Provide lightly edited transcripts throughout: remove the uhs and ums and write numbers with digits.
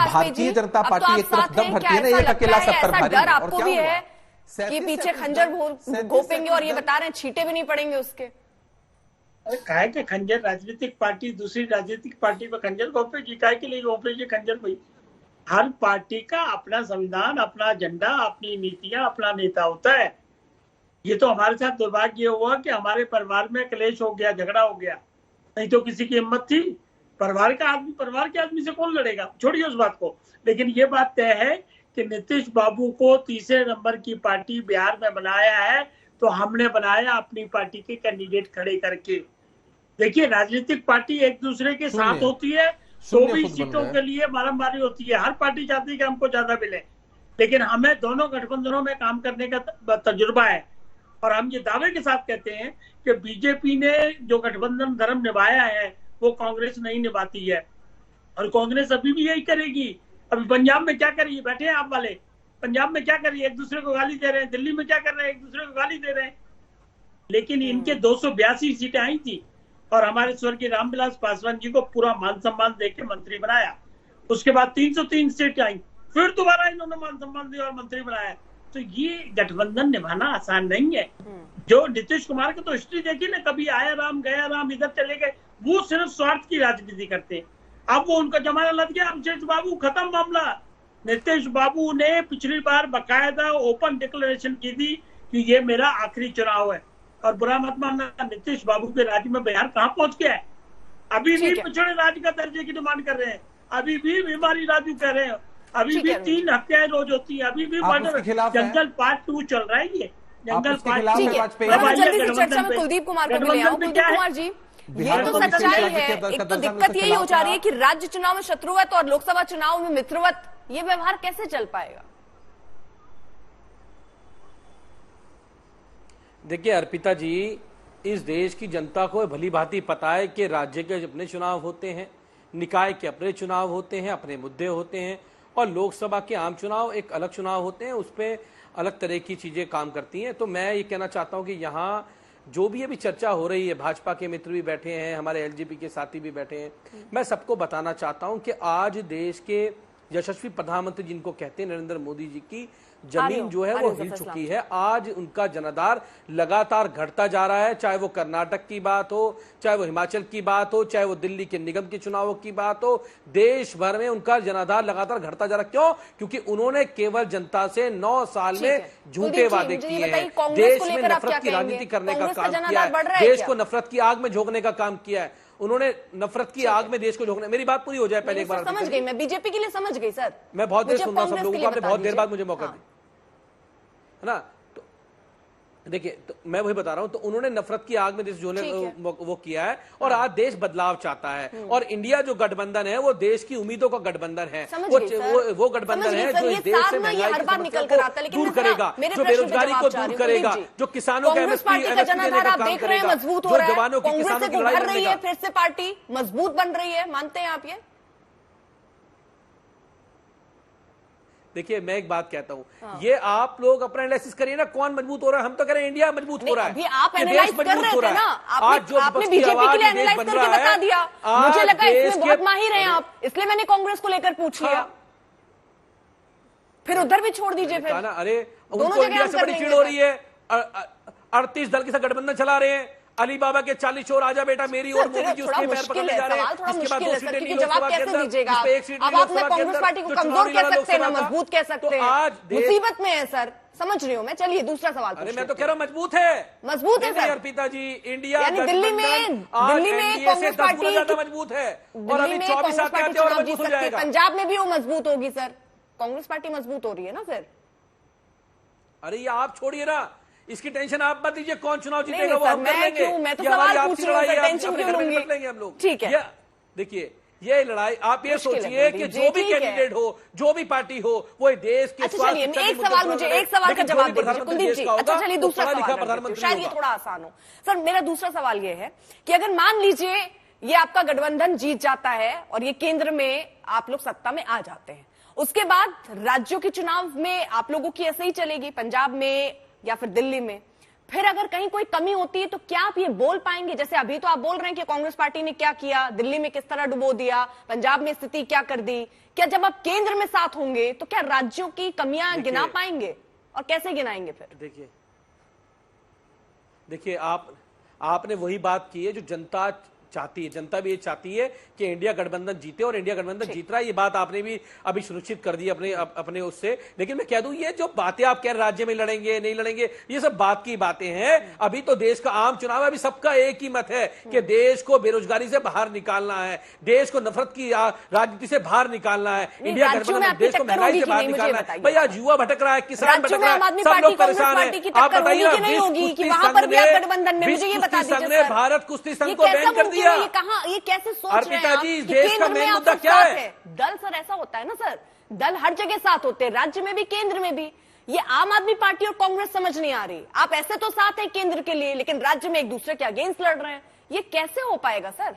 Bharatiya Janata party एक तरफ दम भरती है ना, एक अकेला 70 भरेंगे, डर और आपको क्या भी हुआ? है कि पीछे खंजर घोपेंगे और ये बता रहे हैं छींटे भी नहीं पड़ेंगे उसके? अरे काहे के खंजर? राजनीतिक पार्टी दूसरी राजनीतिक पार्टी पे खंजर घोपेगी? काहे के लिए घोपेगी खंजर भाई? हर पार्टी का अपना संविधान, अपना एजेंडा, अपनी नीतियां, अपना नेता होता है। ये तो हमारे साथ दुर्भाग्य हुआ कि हमारे परिवार में क्लेश हो गया, झगड़ा हो गया, नहीं तो किसी की हिम्मत थी? परिवार के आदमी से कौन लड़ेगा? छोड़िए उस बात को। लेकिन ये बात तय है कि नीतीश बाबू को तीसरे नंबर की पार्टी बिहार में बनाया है, तो हमने बनाया अपनी पार्टी के कैंडिडेट खड़े करके। देखिए, राजनीतिक पार्टी एक दूसरे के साथ होती है, 24 सीटों के लिए मारामारी होती है। हर पार्टी चाहती है कि हमको ज्यादा मिले, लेकिन हमें दोनों गठबंधनों में काम करने का तजुर्बा है। और हम ये दावे के साथ कहते हैं कि बीजेपी ने जो गठबंधन धर्म निभाया है वो कांग्रेस नहीं निभाती है, और कांग्रेस अभी भी यही करेगी। अभी पंजाब में क्या करिए, बैठे हैं आप वाले, पंजाब में क्या करिए? एक दूसरे को गाली दे रहे हैं। दिल्ली में क्या कर रहे हैं? एक दूसरे को गाली दे रहे हैं। लेकिन इनके 282 सीटें आई थी और हमारे स्वर्गीय रामविलास पासवान जी को पूरा मान सम्मान देके मंत्री बनाया। उसके बाद 303 सीटें आई, फिर दोबारा इन्होंने मान सम्मान दिया और मंत्री बनाया। तो ये गठबंधन निभाना आसान नहीं है। जो नीतीश कुमार की तो हिस्ट्री देखी ना, कभी आया राम गया राम, इधर चले गए, वो सिर्फ स्वार्थ की राजनीति करते हैं। अब वो उनका जमाना लग गया, नीतीश बाबू खत्म मामला। नीतीश बाबू ने पिछली बार बकायदा ओपन डिक्लेरेशन की थी कि ये मेरा आखिरी चुनाव है। और बुरा मत मानना, नीतीश बाबू के राज्य में बिहार कहाँ पहुंच गया है? अभी भी पिछड़े राज्य का दर्जे की डिमांड कर रहे हैं, अभी भी बीमारी राजू कह रहे हैं, अभी भी 3 हत्याएं रोज होती है, अभी भी जंगल पार्ट 2 चल रहा है। ये जंगल पार्ट 2। जल्दी से चर्चा में कुलदीप कुमार को मिले। कुलदीप कुमार जी, ये तो सच्चाई है। एक तो दिक्कत यही हो जा रही है कि राज्य चुनाव में शत्रुवत और लोकसभा चुनाव में मित्रवत, ये व्यवहार कैसे चल पाएगा? देखिए अर्पिता जी, इस देश की जनता को भली भांति पता है कि राज्य के अपने चुनाव होते हैं, निकाय के अपने चुनाव होते हैं, अपने मुद्दे होते हैं, और लोकसभा के आम चुनाव एक अलग चुनाव होते हैं, उस पर अलग तरह की चीजें काम करती हैं। तो मैं ये कहना चाहता हूं कि यहाँ जो भी अभी चर्चा हो रही है, भाजपा के मित्र भी बैठे हैं, हमारे एलजेपी के साथी भी बैठे हैं, मैं सबको बताना चाहता हूं कि आज देश के यशस्वी प्रधानमंत्री जिनको कहते हैं नरेंद्र मोदी जी की जमीन जो है वो हिल चुकी है। आज उनका जनाधार लगातार घटता जा रहा है, चाहे वो कर्नाटक की बात हो, चाहे वो हिमाचल की बात हो, चाहे वो दिल्ली के निगम के चुनावों की बात हो, देश भर में उनका जनाधार लगातार घटता जा रहा है। क्यों? क्योंकि उन्होंने केवल जनता से 9 साल में झूठे वादे किए हैं, देश में नफरत की राजनीति करने का काम किया है, देश को नफरत की आग में झोंकने का काम किया है। उन्होंने नफरत की आग में देश को झोंकने। मेरी बात पूरी हो जाए पहले एक बार। समझ गई मैं, बीजेपी के लिए समझ गई सर। मैं बहुत देर सुन रहा हूं सब लोगों को, आपने बहुत देर बाद मुझे मौका दिया है ना। तो देखिए, तो मैं वही बता रहा हूं, तो उन्होंने नफरत की आग में देश झोंकने वो किया है, और आज देश बदलाव चाहता है। और इंडिया जो गठबंधन है वो देश की उम्मीदों का गठबंधन है, वो गठबंधन है जो इस देश से महंगाई की समस्या को दूर करेगा, जो बेरोजगारी को दूर करेगा, जो किसानों का एमएसपी देने का काम करेगा, जो जवानों की किसानों की लड़ाई लड़ने का। फिर से पार्टी मजबूत बन रही है, मानते हैं आप ये? देखिए, मैं एक बात कहता हूं, ये आप लोग अपना एनालिसिस करिए ना, कौन मजबूत हो रहा है? हम तो कह रहे हैं इंडिया मजबूत हो रहा है। अभी आप एनालाइज कर रहे थे ना, आपने बीजेपी के लिए एनालाइज करके बता दिया। मुझे लगा इसमें बहुत माहिर हैं आप, इसलिए मैंने कांग्रेस को लेकर पूछ लिया। फिर उधर भी छोड़ दीजिए फिर। अरे उनको इंडिया से बड़ी चिड़ हो रही है, 38 दल के साथ गठबंधन चला रहे हैं, अली बाबा के 40 चोर आजा बेटा मेरी और मोदी जी उसके पैर पकड़ने जा रहे हैं। इसके बाद 2 सीटें नहीं लोकसभा के अंदर, इस पे 1 सीट नहीं लोकसभा के अंदर, पार्टी को कमजोर कह सकते हैं ना मजबूत कह सकते हैं। आज मुसीबत में है सर, समझ रही हूँ मैं। चलिए दूसरा सवाल। अरे मैं तो कह रहा हूँ मजबूत है, मजबूत है सर। अर्पिता जी, इंडिया दिल्ली में कांग्रेस पार्टी ज्यादा मजबूत है, और अभी 24 आते आते और मजबूत हो जाएगा। पंजाब में भी वो मजबूत होगी सर, कांग्रेस पार्टी मजबूत हो रही है ना फिर। अरे ये आप छोड़िए ना, इसकी टेंशन आप मत लीजिए, कौन चुनाव जीतेगा वो हम कर लेंगे। मैं तो सवाल पूछ रही हूं, टेंशन क्यों लूंगी? हम लोग ठीक है। देखिए, ये लड़ाई आप ये सोचिए कि जो भी कैंडिडेट हो, जो भी पार्टी हो, वो देश के अच्छा चलिए, एक सवाल का जवाब दीजिए कुलदीप जी। अच्छा चलिए दूसरा सवाल, शायद ये थोड़ा आसान हो सर। मेरा दूसरा सवाल ये है कि अगर मान लीजिए ये आपका गठबंधन जीत जाता है और ये केंद्र में आप लोग सत्ता में आ जाते हैं, उसके बाद राज्यों के चुनाव में आप लोगों की ऐसे ही चलेगी, पंजाब में या फिर दिल्ली में, फिर अगर कहीं कोई कमी होती है तो क्या आप ये बोल पाएंगे? जैसे अभी तो आप बोल रहे हैं कि कांग्रेस पार्टी ने क्या किया, दिल्ली में किस तरह डुबो दिया, पंजाब में स्थिति क्या कर दी। क्या जब आप केंद्र में साथ होंगे तो क्या राज्यों की कमियां गिना पाएंगे, और कैसे गिनाएंगे फिर? देखिए आपने वही बात की है जो जनता चाहती है। जनता भी ये चाहती है कि इंडिया गठबंधन जीते, और इंडिया गठबंधन जीत रहा है। ये बात आपने भी अभी सुनिश्चित कर दी अपने उससे। लेकिन मैं कह दूं, ये जो बातें आप कह रहे राज्य में लड़ेंगे नहीं लड़ेंगे, ये सब बात की बातें हैं। अभी तो देश का आम चुनाव है। अभी सबका एक ही मत है कि देश को बेरोजगारी से बाहर निकालना है, देश को नफरत की राजनीति से बाहर निकालना है, इंडिया गठबंधन देश को महंगाई से बाहर निकालना है। भाई आज युवा भटक रहा है, किसान भटक रहा है, सब लोग परेशान है। आप बताइए, भारत कुश्ती संघ को बैन कर दिया। ये कैसे सोच रहे हैं अर्पिता जी, देश का मेन मुद्दा क्या है? दल सर ऐसा होता है ना सर, दल हर जगह साथ होते हैं, राज्य में भी केंद्र में भी। ये आम आदमी पार्टी और कांग्रेस समझ नहीं आ रही। आप ऐसे तो साथ हैं केंद्र के लिए, लेकिन राज्य में एक दूसरे के अगेंस्ट लड़ रहे हैं। ये कैसे हो पाएगा सर?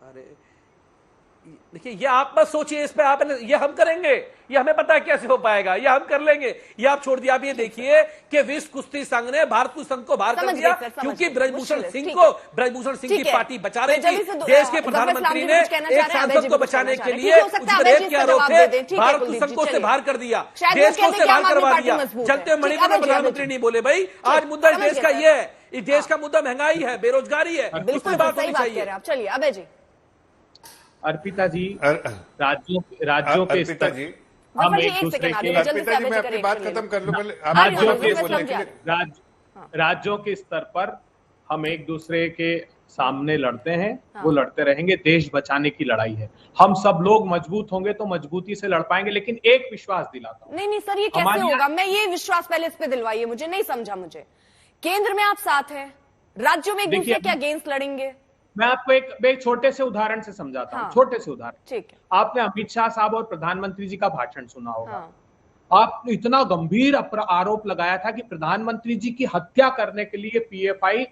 अरे देखिए, ये आप मत सोचिए इस पे, आप ये हम करेंगे, ये हमें पता है कैसे हो पाएगा, ये हम कर लेंगे। ये आप छोड़ दिया। आप ये देखिए कि विश्व कुश्ती संघ ने भारत कुश्ती संघ को बाहर कर दिया, क्योंकि ब्रजभूषण सिंह की पार्टी बचा रही थी। देश के प्रधानमंत्री ने एक सांसद को बचाने के लिए उस पर रेप के आरोप थे, भारत कुश्ती संघ को उससे बाहर कर दिया, देश को उससे बाहर करवा दिया। चलते मणिपुर में प्रधानमंत्री नहीं बोले। भाई आज मुद्दा देश का ये है, इस देश का मुद्दा महंगाई है, बेरोजगारी है, बिल्कुल बात होनी चाहिए। चलिए अभय जी। अर्पिता जी, राज्यों के स्तर हम एक दूसरे के, अर्पिता जी मैं अपनी बात खत्म कर लूं पहले। राज्यों के स्तर पर हम एक दूसरे के सामने लड़ते हैं, वो लड़ते रहेंगे। देश बचाने की लड़ाई है। हम सब लोग मजबूत होंगे तो मजबूती से लड़ पाएंगे। लेकिन एक विश्वास दिलाता हूं। नहीं सर, ये कैसे होगा? मैं ये विश्वास पहले इस पे दिलवाइए मुझे, नहीं समझा मुझे। केंद्र में आप साथ हैं, राज्यों में एक दूसरे के अगेंस्ट लड़ेंगे। मैं आपको एक छोटे से उदाहरण से समझाता हूँ। छोटे से उदाहरण। ठीक है। आपने अमित शाह साहब और प्रधानमंत्री जी का भाषण सुना होगा। आपने इतना गंभीर आरोप लगाया था कि प्रधानमंत्री जी की हत्या करने के लिए पीएफआई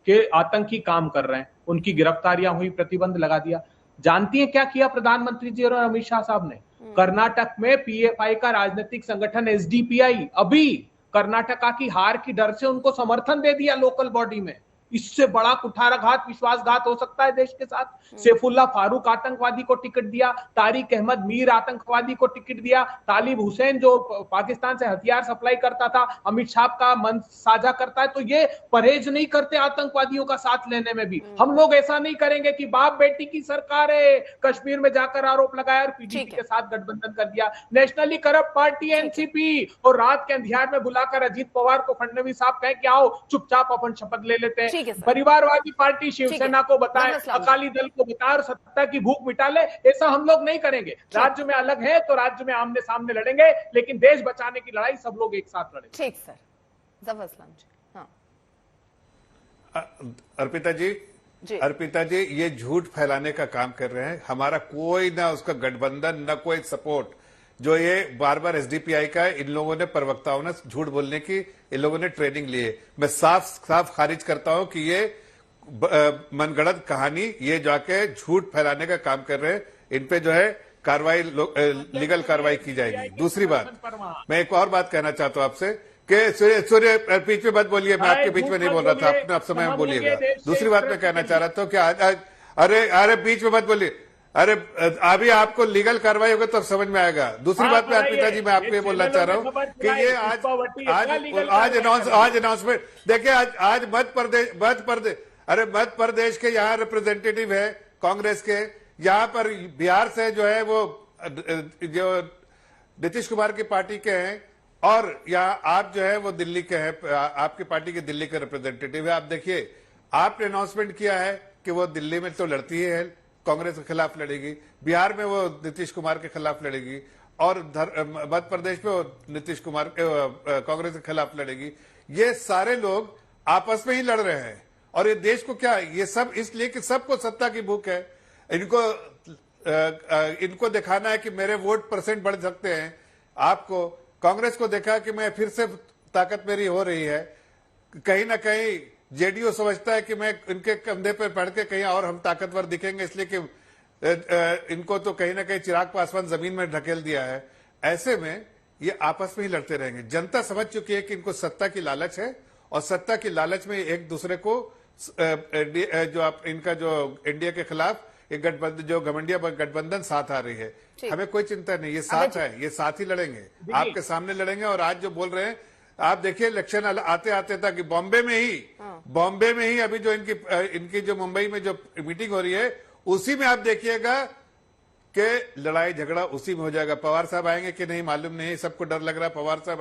के आतंकी काम कर रहे हैं। उनकी गिरफ्तारियां हुई, प्रतिबंध लगा दिया। जानती हैं क्या किया प्रधानमंत्री जी और अमित शाह साहब ने? कर्नाटक में पीएफआई का राजनीतिक संगठन एसडीपीआई अभी कर्नाटका की हार की डर से उनको समर्थन दे दिया लोकल बॉडी में। इससे बड़ा कुठाराघात, विश्वासघात हो सकता है देश के साथ? सैफुल्लाह फारूक आतंकवादी को टिकट दिया, तारिक अहमद मीर आतंकवादी को टिकट दिया, तालिब हुसैन जो पाकिस्तान से हथियार सप्लाई करता था अमित शाह का मन साझा करता है। तो ये परहेज नहीं करते आतंकवादियों का साथ लेने में भी। हम लोग ऐसा नहीं करेंगे कि बाप बेटी की सरकार है, कश्मीर में जाकर आरोप लगाया और पीडीपी के साथ गठबंधन कर दिया। नेशनली करप्ट पार्टी एनसीपी, और रात के अंधियार में बुलाकर अजीत पवार को फडणवीस साहब कहे कि आओ चुपचाप अपन शपथ ले लेते हैं। परिवारवादी पार्टी शिवसेना को बताए, अकाली दल को बताए और सत्ता की भूख मिटा ले। ऐसा हम लोग नहीं करेंगे। राज्य में अलग है तो राज्य में आमने सामने लड़ेंगे, लेकिन देश बचाने की लड़ाई सब लोग एक साथ लड़ेंगे। ठीक सर। जफर इस्लाम जी। हाँ। अर्पिता जी ये झूठ फैलाने का काम कर रहे हैं। हमारा कोई ना उसका गठबंधन, न कोई सपोर्ट। जो ये बार बार एसडीपीआई का है, इन लोगों ने, प्रवक्ताओं ने झूठ बोलने की इन लोगों ने ट्रेनिंग ली है। मैं साफ साफ खारिज करता हूं कि ये मनगढ़ंत कहानी, ये जाके झूठ फैलाने का काम कर रहे हैं। इन पे जो है कार्रवाई, लीगल कार्रवाई की जाएगी। दूसरी बात, मैं एक और बात कहना चाहता हूं आपसे कि सूर्य बीच में मत बोलिए, मैं आपके बीच में नहीं बोल रहा था, अपने आप समय में बोलिएगा। दूसरी बात मैं कहना चाह रहा था कि आज अरे बीच में मत बोलिए। अरे अभी आपको लीगल कार्रवाई होगा तब समझ में आएगा। दूसरी बात में अर्पिता जी मैं आपको ये बोलना चाह रहा हूँ कि ये आज अनाउंसमेंट देखिए, आज मध्य प्रदेश के यहाँ रिप्रेजेंटेटिव है कांग्रेस के। यहाँ पर बिहार से जो है वो जो नीतीश कुमार की पार्टी के हैं, और यहाँ आप जो है वो दिल्ली के हैं, आपकी पार्टी के दिल्ली के रिप्रेजेंटेटिव है। आप देखिए, आपने अनाउंसमेंट किया है कि वो दिल्ली में तो लड़ती है, कांग्रेस के खिलाफ लड़ेगी, बिहार में वो नीतीश कुमार के खिलाफ लड़ेगी, और मध्य प्रदेश में वो नीतीश कुमार कांग्रेस के खिलाफ लड़ेगी। ये सारे लोग आपस में ही लड़ रहे हैं। और ये देश को क्या, ये सब इसलिए कि सबको सत्ता की भूख है। इनको दिखाना है कि मेरे वोट परसेंट बढ़ सकते हैं। आपको कांग्रेस को देखा कि मैं फिर से ताकत मेरी हो रही है। कहीं ना कहीं जेडीयू समझता है कि मैं इनके कंधे पर पड़ के कहीं और हम ताकतवर दिखेंगे, इसलिए कि इनको तो कहीं ना कहीं चिराग पासवान जमीन में ढकेल दिया है। ऐसे में ये आपस में ही लड़ते रहेंगे। जनता समझ चुकी है कि इनको सत्ता की लालच है और सत्ता की लालच में एक दूसरे को जो आप इनका जो इंडिया के खिलाफ एक गठबंधन, जो घमंडिया गठबंधन साथ आ रही है, हमें कोई चिंता नहीं, ये साथ है, ये साथ ही लड़ेंगे, आपके सामने लड़ेंगे। और आज जो बोल रहे हैं, आप देखिए इलेक्शन आते आते तक बॉम्बे में ही अभी जो इनकी जो मुंबई में जो मीटिंग हो रही है, उसी में आप देखिएगा कि लड़ाई झगड़ा उसी में हो जाएगा। पवार साहब आएंगे कि नहीं मालूम नहीं, सबको डर लग रहा है पवार साहब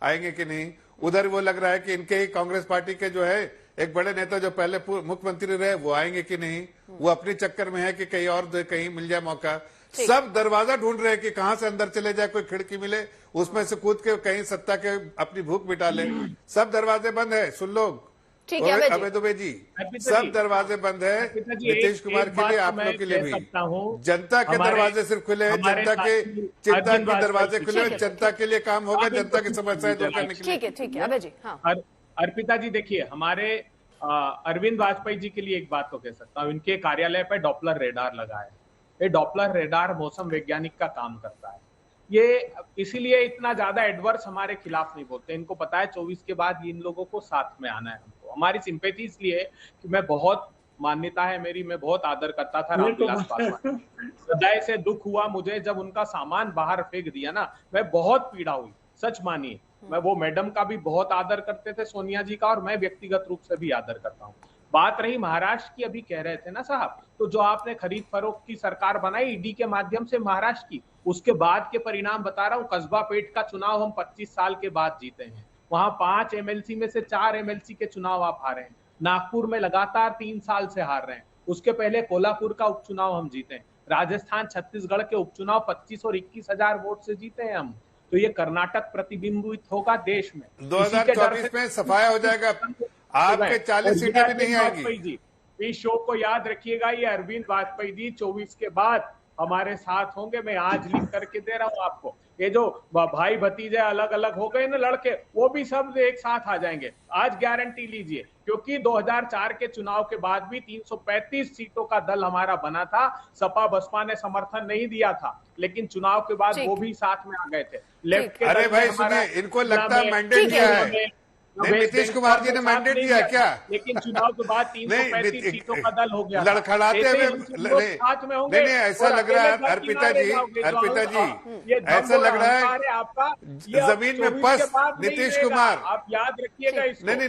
आएंगे कि नहीं। उधर वो लग रहा है कि इनके ही कांग्रेस पार्टी के जो है एक बड़े नेता जो पहले मुख्यमंत्री रहे वो आएंगे कि नहीं। वो अपने चक्कर में है कि कहीं और कहीं मिल जाए मौका। सब दरवाजा ढूंढ रहे हैं कि कहां से अंदर चले जाए, कोई खिड़की मिले उसमें से कूद के कहीं सत्ता के अपनी भूख मिटा ले। सब दरवाजे बंद है, सुन लोग, अबे दुबे जी, सब दरवाजे बंद है। नीतीश कुमार के लिए, आप लोग के लिए भी, जनता के दरवाजे सिर्फ खुले हैं, जनता के चिंता के दरवाजे खुले हैं, जनता के लिए काम होगा, जनता की समस्याएं दूर करने के लिए। ठीक है अबे जी। हाँ। अर्पिता जी देखिए, हमारे अरविंद वाजपेयी जी के लिए एक बात तो कह सकता हूँ, इनके कार्यालय पे डॉपलर रेडार लगा है। ये डॉपलर रेडार मौसम वैज्ञानिक का काम करता है। ये इसीलिए इतना ज्यादा एडवर्स हमारे खिलाफ नहीं बोलते, इनको पता है 24 के बाद इन लोगों को साथ में आना है। हमको हमारी सिंपैथी इसलिए कि मैं बहुत मान्यता है मेरी, मैं बहुत आदर करता था रामविलास पासवान। हृदय से दुख हुआ मुझे जब उनका सामान बाहर फेंक दिया ना, मैं बहुत पीड़ा हुई, सच मानिए। मैं वो मैडम का भी बहुत आदर करते थे, सोनिया जी का, और मैं व्यक्तिगत रूप से भी आदर करता हूँ। बात रही महाराष्ट्र की, अभी कह रहे थे ना साहब, तो जो आपने खरीद फरोख्त की सरकार बनाई ईडी के माध्यम से महाराष्ट्र की, उसके बाद के परिणाम बता रहा हूँ। कस्बा पेट का चुनाव हम 25 साल के बाद जीते हैं। वहां 5 एमएलसी में से 4 एमएलसी के चुनाव आप हारे हैं। नागपुर में लगातार 3 साल से हार रहे हैं। उसके पहले कोल्हापुर का उपचुनाव हम जीते हैं। राजस्थान, छत्तीसगढ़ के उपचुनाव 25 और 21 हजार वोट से जीते हैं हम। तो ये कर्नाटक प्रतिबिंबित होगा देश में। 2024 में सफाया हो जाएगा, आपके 40 सीटें भी नहीं आएंगी। इस शो को याद रखिएगा, ये अरविंद वाजपेयी जी 24 के बाद हमारे साथ होंगे। मैं आज लिख करके दे रहा हूँ आपको। ये जो भाई भतीजे अलग अलग हो गए ना लड़के, वो भी सब एक साथ आ जाएंगे, आज गारंटी लीजिए। क्योंकि 2004 के चुनाव के बाद भी 335 सीटों का दल हमारा बना था। सपा बसपा ने समर्थन नहीं दिया था, लेकिन चुनाव के बाद वो भी साथ में आ गए थे। लेफ्ट के अरे भाई सुनिए, इनको लगता है मैंडेट दिया है, नीतीश कुमार जी ने मैंडेट दिया क्या? लेकिन चुनाव के बाद 335 सीटों का दल हो गया, लड़खड़ाते हुए साथ में होंगे। नहीं, ऐसा लग रहा है अर्पिता जी, ऐसा लग रहा है आपका जमीन में फंस नीतीश कुमार। आप याद रखिएगा इसको।